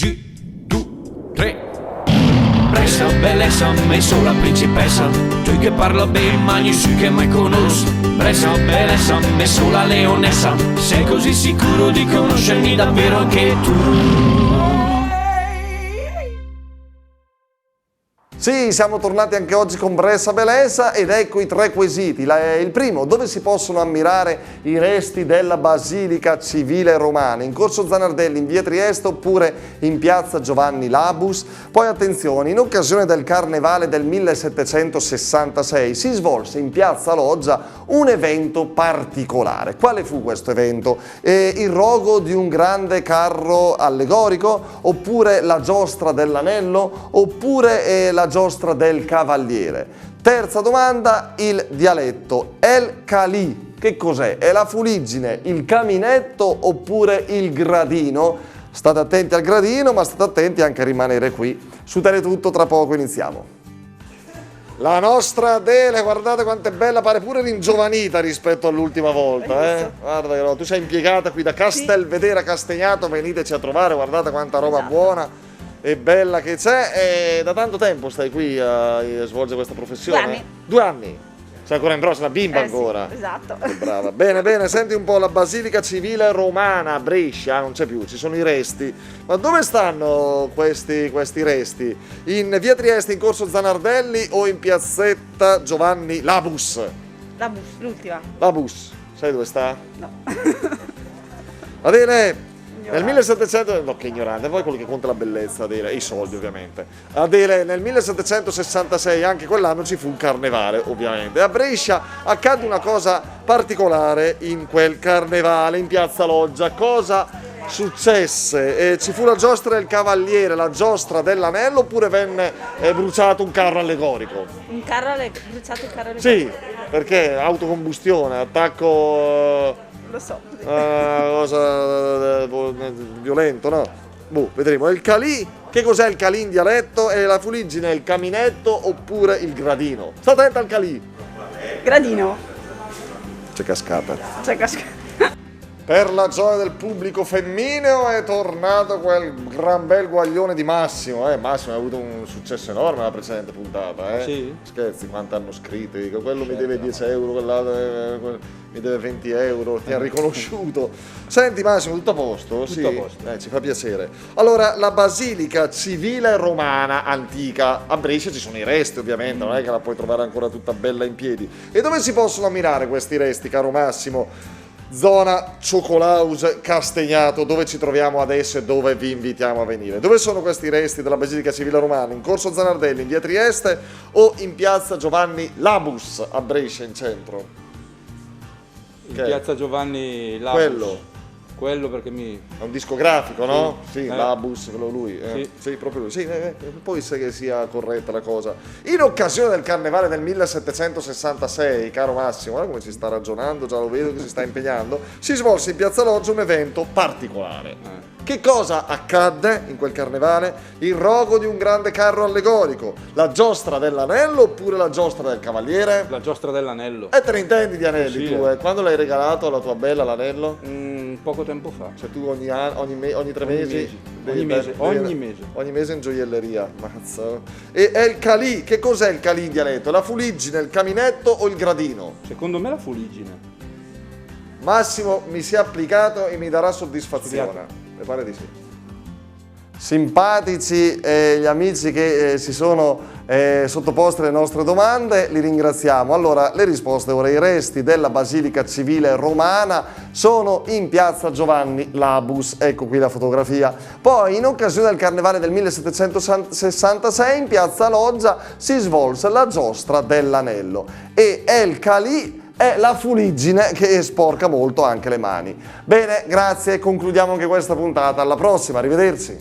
2, 3. Pressa, bellezza, messo la principessa. Tu che parla bene, magni su che mai conosco. Pressa, bellezza, messo la leonessa. Sei così sicuro di conoscermi davvero anche tu? Sì, siamo tornati anche oggi con Bressa Bellezza ed ecco i tre quesiti. Il primo, dove si possono ammirare i resti della Basilica Civile Romana? In Corso Zanardelli, in via Trieste oppure in piazza Giovanni Labus? Poi attenzione, in occasione del Carnevale del 1766 si svolse in piazza Loggia un evento particolare. Quale fu questo evento? Il rogo di un grande carro allegorico? Oppure la giostra dell'anello? Oppure la giostra del cavaliere? Terza domanda, il dialetto. El Calì, che cos'è? È la fuliggine, il caminetto oppure il gradino? State attenti al gradino, ma state attenti anche a rimanere qui. Su Teletutto, tra poco iniziamo. La nostra Adele, guardate quanto è bella, pare pure ringiovanita rispetto all'ultima volta, eh? Guarda che no, tu sei impiegata qui da Castelvedere a Castagnato, veniteci a trovare, guardate quanta roba buona e bella che c'è. E da tanto tempo stai qui a svolgere questa professione? 2 anni. 2 anni? Sei ancora in braccio, una bimba ancora? Sì, esatto. Che brava. Bene, bene, senti un po' la Basilica Civile Romana a Brescia, non c'è più, ci sono i resti. Ma dove stanno questi resti? In via Trieste, in Corso Zanardelli o in piazzetta Giovanni Labus? Labus, l'ultima. Labus, sai dove sta? No. Adele! Nel 1700, no che ignorante, poi quello che conta è la bellezza, Adele, e i soldi ovviamente. Adele, nel 1766, anche quell'anno, ci fu un carnevale ovviamente. A Brescia accadde una cosa particolare in quel carnevale, in piazza Loggia. Cosa successe? Ci fu la giostra del cavaliere, la giostra dell'anello, oppure venne bruciato un carro allegorico? Un carro bruciato il carro Sì, perché autocombustione, attacco... Lo so. Cosa violento, no? Boh, vedremo. E il calì, che cos'è il calì in dialetto? È la fuliggine, il caminetto oppure il gradino? Sta attento al calì. Gradino. C'è cascata. C'è cascata. Per la gioia del pubblico femmineo è tornato quel gran bel guaglione di Massimo. Massimo ha avuto un successo enorme nella precedente puntata. Sì. Scherzi, quanto hanno scritto? Dico, quello mi deve 10 euro, quell'altro mi deve 20 euro, ti ha riconosciuto. Senti Massimo, tutto a posto? Tutto a posto. Ci fa piacere. Allora, la Basilica Civile Romana antica, a Brescia ci sono i resti ovviamente, non è che la puoi trovare ancora tutta bella in piedi. E dove si possono ammirare questi resti, caro Massimo? Zona Ciocolaus, Castagnato, dove ci troviamo adesso e dove vi invitiamo a venire. Dove sono questi resti della Basilica Civile Romana? In Corso Zanardelli, in via Trieste o in piazza Giovanni Labus a Brescia in centro? In piazza Giovanni Labus. Quello perché mi... È un discografico, no? Sì, Sì. Labus, quello lui. Sì. Sì, proprio lui. Sì, poi se che sia corretta la cosa. In occasione del Carnevale del 1766, caro Massimo, guarda come ci sta ragionando, già lo vedo che si sta impegnando, si svolse in Piazza Loggia un evento particolare. Che cosa accadde in quel carnevale? Il rogo di un grande carro allegorico, la giostra dell'anello oppure la giostra del cavaliere? La giostra dell'anello. E te ne intendi di anelli Sì, tu, eh? Quando l'hai regalato alla tua bella l'anello? Poco tempo fa. Cioè tu ogni 3 mesi? Ogni mese in gioielleria, mazza. E è il calì, che cos'è il calì in dialetto? La fuliggine, il caminetto o il gradino? Secondo me la fuliggine. Massimo mi si è applicato e mi darà soddisfazione. Mi pare di sì. Simpatici gli amici che si sono sottoposti alle nostre domande, li ringraziamo. Allora, le risposte ora: i resti della Basilica Civile Romana sono in piazza Giovanni Labus, ecco qui la fotografia. Poi, in occasione del Carnevale del 1766, in piazza Loggia si svolse la giostra dell'anello e El Calì è la fuliggine che sporca molto anche le mani. Bene, grazie, concludiamo anche questa puntata. Alla prossima, arrivederci.